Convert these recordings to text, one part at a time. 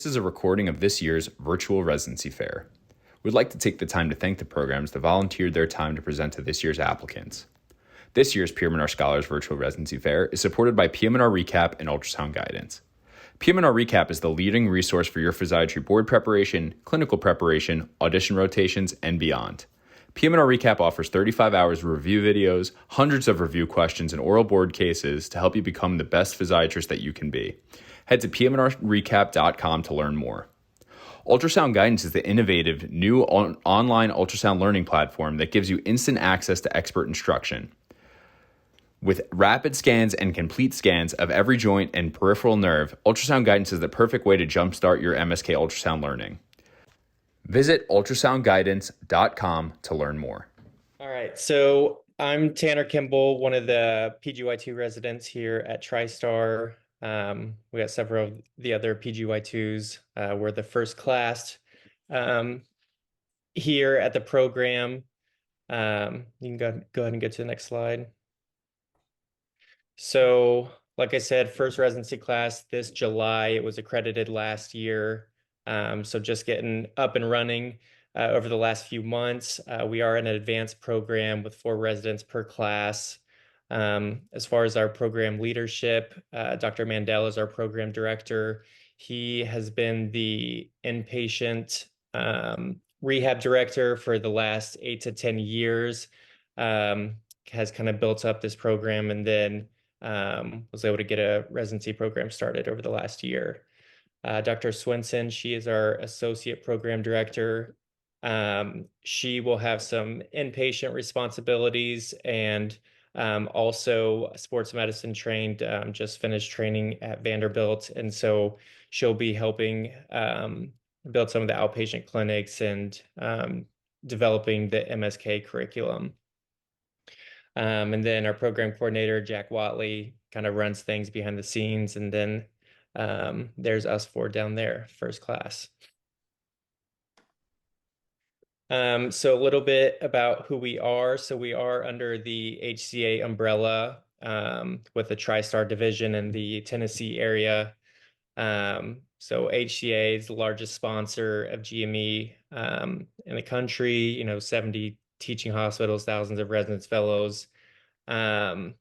This is a recording of this year's Virtual Residency Fair. We'd like to take the time to thank the programs that volunteered their time to present to this year's applicants. This year's PM&R Scholars Virtual Residency Fair is supported by PM&R Recap and Ultrasound Guidance. PM&R Recap is the leading resource for your physiatry board preparation, clinical preparation, audition rotations, and beyond. PM&R Recap offers 35 hours of review videos, hundreds of review questions, and oral board cases to help you become the best physiatrist that you can be. Head to pmnrrecap.com to learn more. Ultrasound Guidance is the innovative new online ultrasound learning platform that gives you instant access to expert instruction. With rapid scans and complete scans of every joint and peripheral nerve, Ultrasound Guidance is the perfect way to jumpstart your MSK ultrasound learning. Visit ultrasoundguidance.com to learn more. All right, so I'm Tanner Kimball, one of the PGY2 residents here at TriStar. We got several of the other PGY2s. We're the first class here at the program. You can go ahead and get to the next slide. So, like I said, first residency class this July. It was accredited last year. So just getting up and running over the last few months. We are an advanced program with 4 residents per class. As far as our program leadership, Dr. Mandel is our program director. He has been the inpatient rehab director for the last 8 to 10 years, has kind of built up this program, and then was able to get a residency program started over the last year. Dr. Swenson, she is our associate program director. She will have some inpatient responsibilities and also sports medicine trained, just finished training at Vanderbilt. And so she'll be helping build some of the outpatient clinics and developing the MSK curriculum. And then our program coordinator, Jack Watley, kind of runs things behind the scenes. And then there's us 4 down there, first class. So a little bit about who we are. So we are under the HCA umbrella with the TriStar division in the Tennessee area. So HCA is the largest sponsor of GME in the country, 70 teaching hospitals, thousands of residents, fellows. And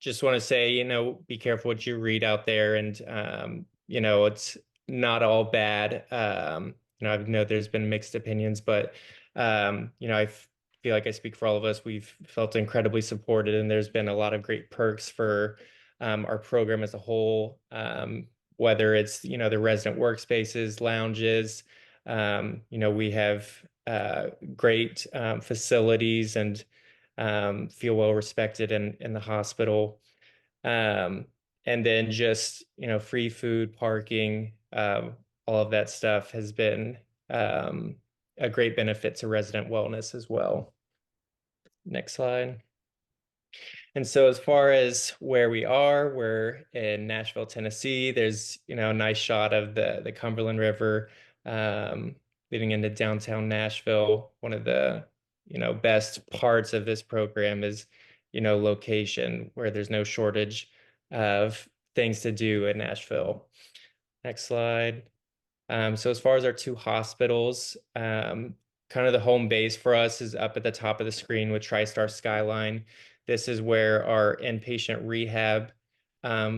just want to say, be careful what you read out there. And, it's not all bad. I know there's been mixed opinions, but, I feel like I speak for all of us. We've felt incredibly supported, and there's been a lot of great perks for our program as a whole, whether it's, the resident workspaces, lounges. We have great facilities and feel well respected in the hospital. And then just, free food, parking, all of that stuff has been a great benefit to resident wellness as well. Next slide. And so as far as where we are, we're in Nashville, Tennessee. There's, a nice shot of the Cumberland River leading into downtown Nashville. One of the, best parts of this program is, location, where there's no shortage of things to do in Nashville. Next slide. So as far as our 2 hospitals, kind of the home base for us is up at the top of the screen with TriStar Skyline. This is where our inpatient rehab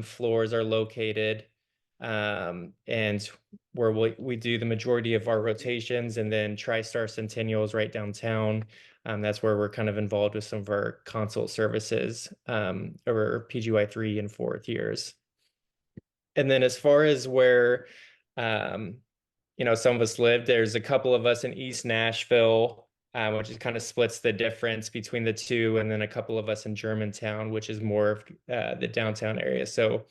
floors are located, and where we do the majority of our rotations. And then TriStar Centennial is right downtown. That's where we're kind of involved with some of our consult services over PGY 3 and 4th years. And then as far as where some of us live, there's a couple of us in East Nashville, which is kind of splits the difference between the 2, and then a couple of us in Germantown, which is more of the downtown area. So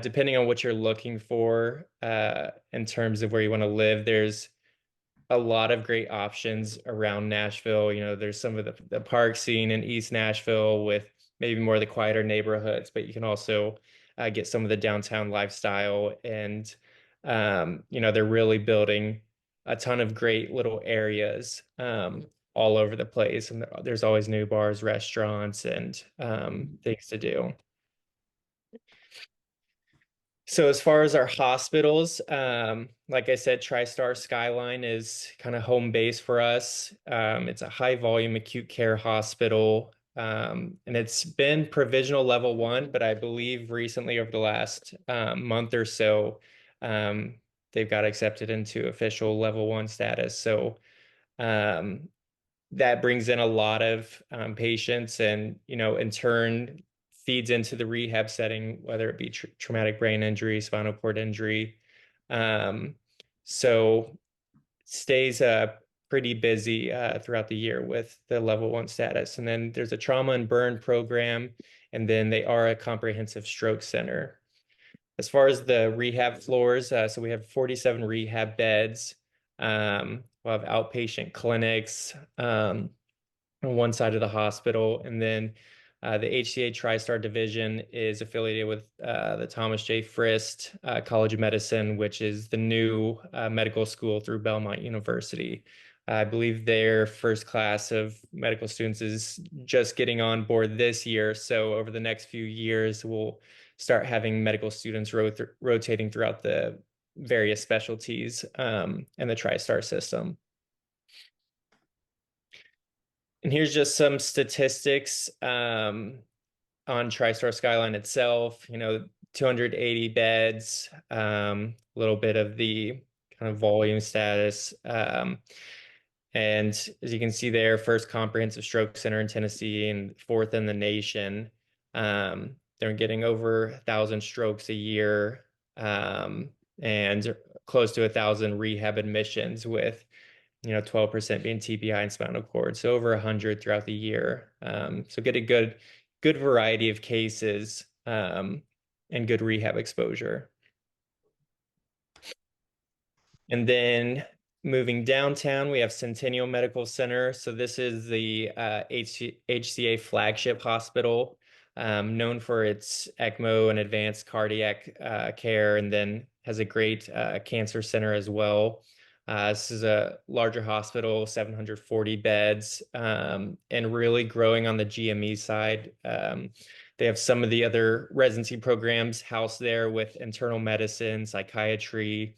depending on what you're looking for in terms of where you want to live, there's a lot of great options around Nashville. There's some of the park scene in East Nashville with maybe more of the quieter neighborhoods, but you can also get some of the downtown lifestyle. And they're really building a ton of great little areas all over the place, and there's always new bars, restaurants, and things to do. So as far as our hospitals, like I said, TriStar Skyline is kind of home base for us. It's a high volume acute care hospital, and it's been provisional level 1, but I believe recently over the last month or so, they've got accepted into official level 1 status. So um, that brings in a lot of patients and, in turn feeds into the rehab setting, whether it be traumatic brain injury, spinal cord injury. Um, so stays pretty busy throughout the year with the level 1 status. And then there's a trauma and burn program, and then they are a comprehensive stroke center. As far as the rehab floors, so we have 47 rehab beds. We'll have outpatient clinics. On one side of the hospital. And then the HCA TriStar division is affiliated with the Thomas J. Frist College of Medicine, which is the new medical school through Belmont University. I believe their first class of medical students is just getting on board this year. So over the next few years, we'll start having medical students rotating throughout the various specialties in the TriStar system. And here's just some statistics on TriStar Skyline itself. 280 beds, a little bit of the kind of volume status. And as you can see there, first comprehensive stroke center in Tennessee and fourth in the nation. They're getting over 1,000 strokes a year, and close to 1,000 rehab admissions with 12% being TBI and spinal cord, so over 100 throughout the year. So get a good variety of cases and good rehab exposure. And then moving downtown, we have Centennial Medical Center. So this is the HCA flagship hospital, known for its ECMO and advanced cardiac care, and then has a great cancer center as well. This is a larger hospital, 740 beds, and really growing on the GME side. They have some of the other residency programs housed there with internal medicine, psychiatry,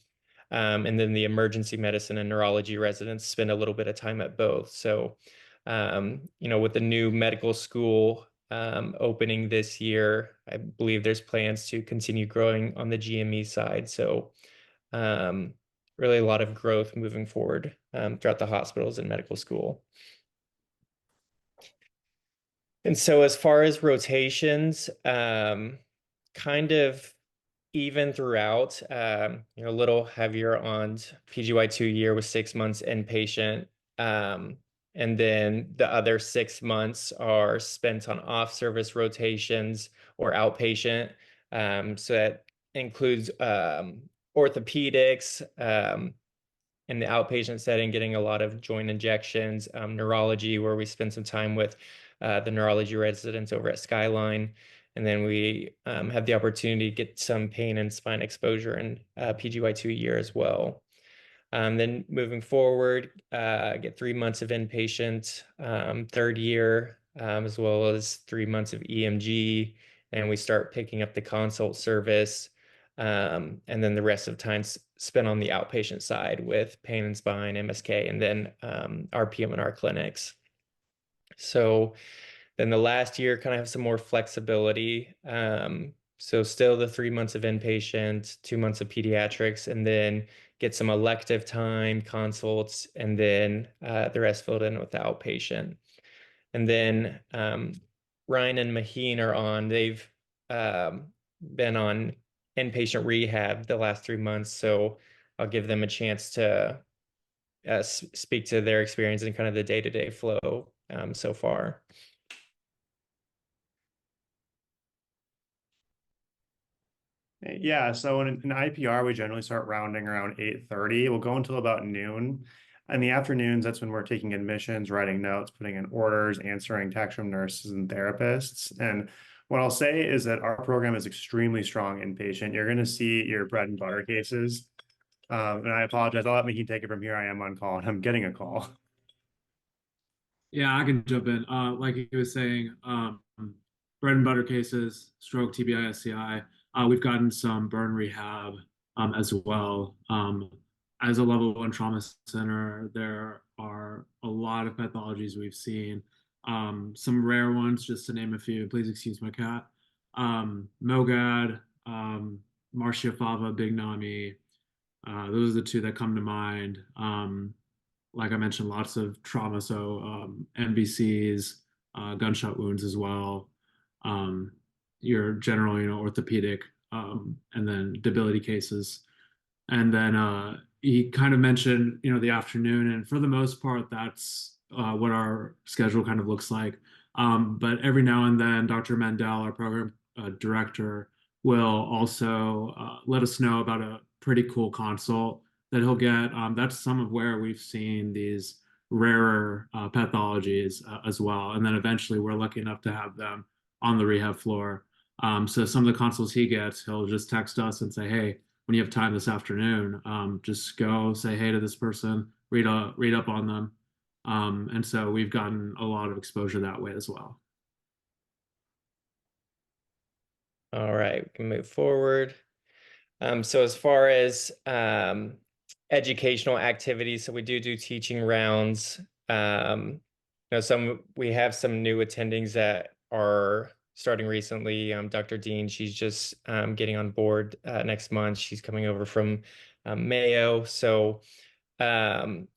and then the emergency medicine and neurology residents spend a little bit of time at both. So, with the new medical school opening this year, I believe there's plans to continue growing on the GME side. So, really a lot of growth moving forward throughout the hospitals and medical school. And so as far as rotations, kind of even throughout, a little heavier on PGY 2 year with 6 months inpatient. And then the other 6 months are spent on off-service rotations or outpatient. So that includes orthopedics, in the outpatient setting, getting a lot of joint injections, neurology, where we spend some time with the neurology residents over at Skyline. And then we have the opportunity to get some pain and spine exposure in PGY 2 year as well. Then moving forward, get 3 months of inpatient, 3rd year, as well as 3 months of EMG. And we start picking up the consult service. And then the rest of time spent on the outpatient side with pain and spine, MSK, and then our PM&R clinics. So then the last year kind of have some more flexibility. So still the 3 months of inpatient, 2 months of pediatrics, and then get some elective time, consults, and then the rest filled in with the outpatient. And then Ryan and Maheen are on. They've been on inpatient rehab the last 3 months, so I'll give them a chance to speak to their experience and kind of the day-to-day flow so far. Yeah, so in IPR, we generally start rounding around 8:30. We'll go until about noon. In the afternoons, that's when we're taking admissions, writing notes, putting in orders, answering texts from nurses and therapists. And what I'll say is that our program is extremely strong inpatient. You're going to see your bread and butter cases. And I apologize. I'll let Mickey take it from here. I am on call and I'm getting a call. Yeah, I can jump in. Like he was saying, bread and butter cases, stroke, TBI, SCI. We've gotten some burn rehab as well. As a level one trauma center, there are a lot of pathologies we've seen. Some rare ones, just to name a few. Please excuse my cat. MOGAD, Marcia Fava, Big Nami. Those are the two that come to mind. Like I mentioned, lots of trauma, so NBCs, gunshot wounds as well. Your general, orthopedic, and then debility cases. And then he kind of mentioned, the afternoon, and for the most part, that's what our schedule kind of looks like. But every now and then, Dr. Mandel, our program director, will also let us know about a pretty cool consult that he'll get. That's some of where we've seen these rarer pathologies as well. And then eventually we're lucky enough to have them on the rehab floor. So some of the consults he gets, he'll just text us and say, hey, when you have time this afternoon, just go say hey to this person, read up on them. And so we've gotten a lot of exposure that way as well. All right, we can move forward. So as far as educational activities, so we do teaching rounds. We have some new attendings that are starting recently. Dr. Dean, she's just getting on board next month. She's coming over from Mayo. So kind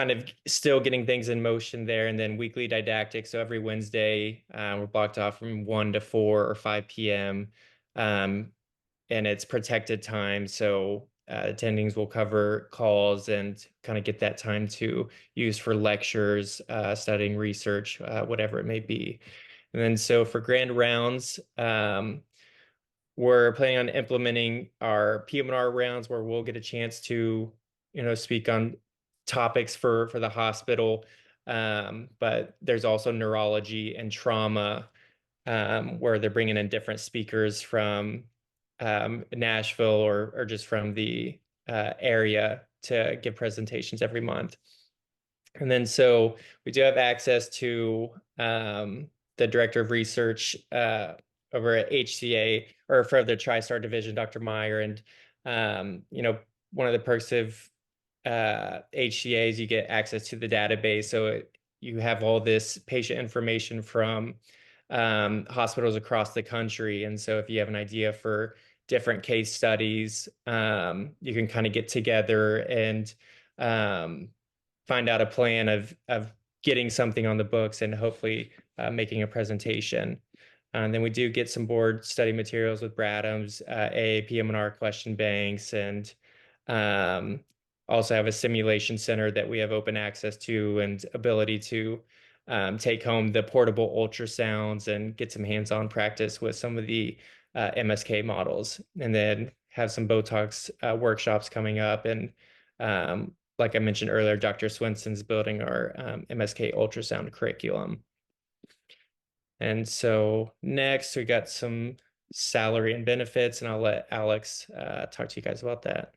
of still getting things in motion there. And then weekly didactic. So every Wednesday, we're blocked off from 1 to 4 or 5 p.m. And it's protected time. So attendings will cover calls and kind of get that time to use for lectures, studying research, whatever it may be. And then so for grand rounds, we're planning on implementing our PM&R rounds where we'll get a chance to, speak on topics for the hospital. But there's also neurology and trauma where they're bringing in different speakers from Nashville or just from the area to give presentations every month. And then so we do have access to the director of research over at HCA or for the TriStar division, Dr. Meyer. And, one of the perks of HCA is you get access to the database. So you have all this patient information from hospitals across the country. And so if you have an idea for different case studies, you can kind of get together and find out a plan of getting something on the books and hopefully making a presentation. And then we do get some board study materials with Bradham's, PM&R question banks, and also have a simulation center that we have open access to and ability to take home the portable ultrasounds and get some hands-on practice with some of the MSK models, and then have some Botox workshops coming up. And like I mentioned earlier, Dr. Swenson's building our MSK ultrasound curriculum. And so next we got some salary and benefits, and I'll let Alex talk to you guys about that.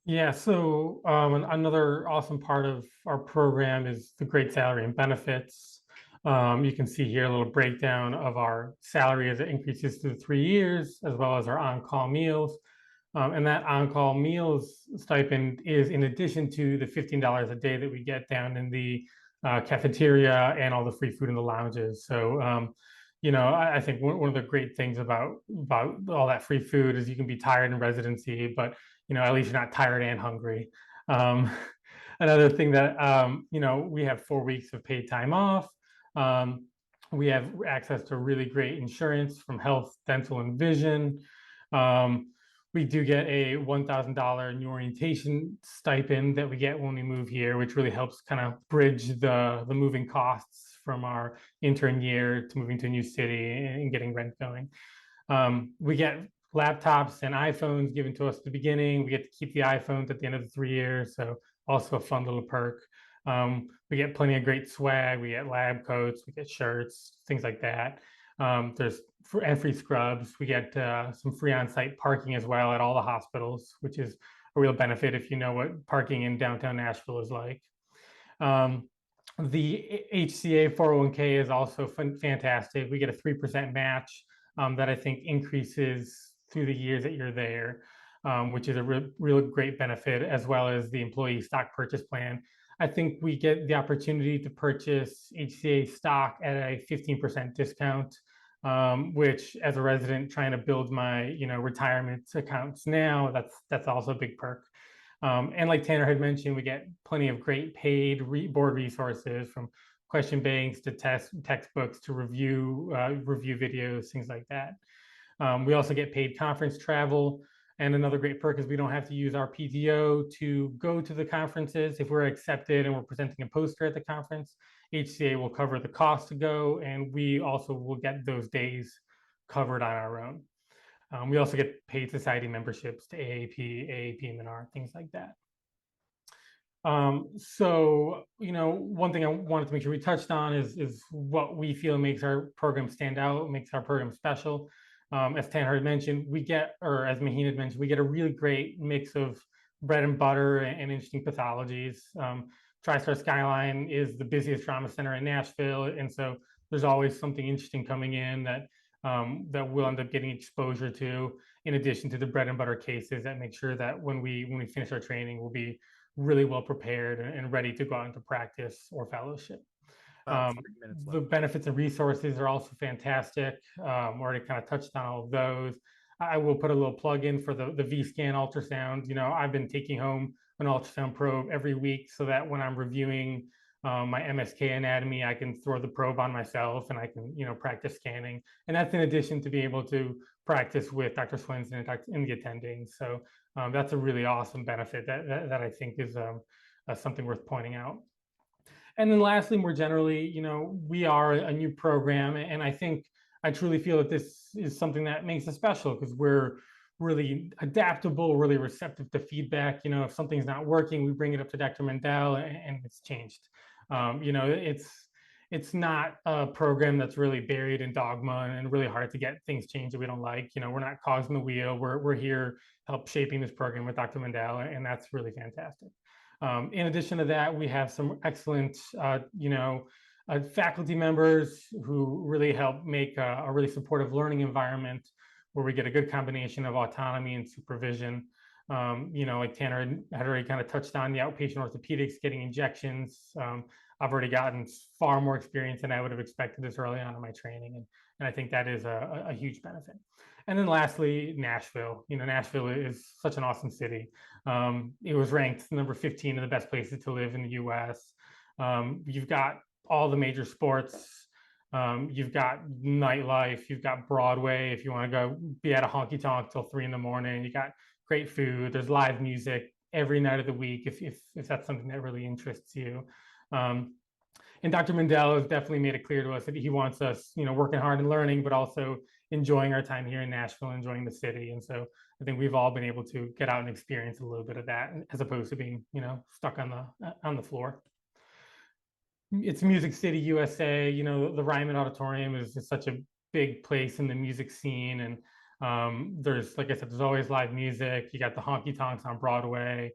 Yeah, so another awesome part of our program is the great salary and benefits. You can see here a little breakdown of our salary as it increases through 3 years, as well as our on-call meals. And that on-call meals stipend is in addition to the $15 a day that we get down in the cafeteria and all the free food in the lounges. So, I think one of the great things about all that free food is you can be tired in residency, but, at least you're not tired and hungry. Another thing that, we have 4 weeks of paid time off. We have access to really great insurance from health, dental, and vision. We do get a $1,000 new orientation stipend that we get when we move here, which really helps kind of bridge the moving costs from our intern year to moving to a new city and getting rent going. We get laptops and iPhones given to us at the beginning. We get to keep the iPhones at the end of the 3 years, so also a fun little perk. We get plenty of great swag. We get lab coats, we get shirts, things like that. There's free scrubs. We get some free on-site parking as well at all the hospitals, which is a real benefit if you know what parking in downtown Nashville is like. The HCA 401k is also fantastic. We get a 3% match that I think increases through the years that you're there, which is a real great benefit, as well as the employee stock purchase plan. I think we get the opportunity to purchase HCA stock at a 15% discount, which, as a resident trying to build my retirement accounts now, that's also a big perk. And like Tanner had mentioned, we get plenty of great paid board resources, from question banks to textbooks to review videos, things like that. We also get paid conference travel. And another great perk is we don't have to use our PTO to go to the conferences. If we're accepted and we're presenting a poster at the conference, HCA will cover the cost to go, and we also will get those days covered on our own. We also get paid society memberships to AAP, PM&R, things like that. So, one thing I wanted to make sure we touched on is what we feel makes our program stand out, makes our program special. As Tanner had mentioned, or as Maheen had mentioned, we get a really great mix of bread and butter and interesting pathologies. TriStar Skyline is the busiest trauma center in Nashville, and so there's always something interesting coming in that we'll end up getting exposure to, in addition to the bread and butter cases that make sure that when we finish our training, we'll be really well prepared and ready to go out into practice or fellowship. The benefits and resources are also fantastic. Already kind of touched on all of those. I will put a little plug in for the V-scan ultrasound. I've been taking home an ultrasound probe every week so that when I'm reviewing my MSK anatomy, I can throw the probe on myself and I can, practice scanning. And that's in addition to being able to practice with Dr. Swinson and the attending. So that's a really awesome benefit that I think is something worth pointing out. And then lastly, more generally, we are a new program, and I truly feel that this is something that makes us special because we're really adaptable, really receptive to feedback. If something's not working, we bring it up to Dr. Mendel and it's changed. It's not a program that's really buried in dogma and really hard to get things changed that we don't like. We're not cogs in the wheel. We're here to help shaping this program with Dr. Mendel, and that's really fantastic. In addition to that, we have some excellent, faculty members who really help make a really supportive learning environment where we get a good combination of autonomy and supervision. Like Tanner had already kind of touched on, the outpatient orthopedics, getting injections. I've already gotten far more experience than I would have expected this early on in my training. And I think that is a huge benefit. And then lastly, Nashville. Nashville is such an awesome city. It was ranked number 15 of the best places to live in the US. You've got all the major sports. You've got nightlife. You've got Broadway if you want to go be at a honky tonk till 3 a.m. You got great food. There's live music every night of the week if that's something that really interests you. And Dr. Mendel has definitely made it clear to us that he wants us, working hard and learning, but also enjoying our time here in Nashville, enjoying the city. And so I think we've all been able to get out and experience a little bit of that, as opposed to being, stuck on the floor. It's Music City, USA. The Ryman Auditorium is just such a big place in the music scene. And there's, like I said, there's always live music. You got the honky tonks on Broadway.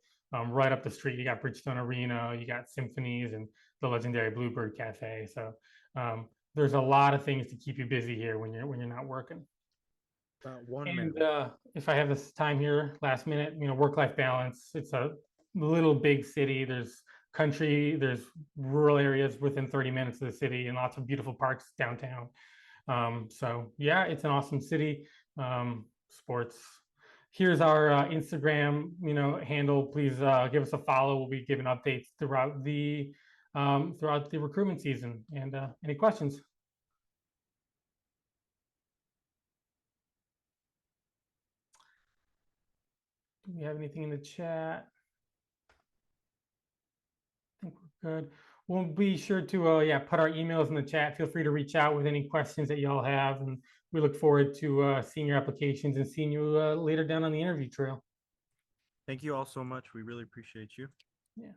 Right up the street, you got Bridgestone Arena, you got symphonies and the legendary Bluebird Cafe. So there's a lot of things to keep you busy here when you're not working. If I have this time here, last minute, work-life balance. It's a little big city. There's country, there's rural areas within 30 minutes of the city, and lots of beautiful parks downtown. So yeah, it's an awesome city. Sports. Here's our Instagram, handle. Please give us a follow. We'll be giving updates throughout the recruitment season. And any questions? Do we have anything in the chat? I think we're good. We'll be sure to put our emails in the chat. Feel free to reach out with any questions that y'all have, and we look forward to seeing your applications and seeing you later down on the interview trail. Thank you all so much. We really appreciate you. Yeah.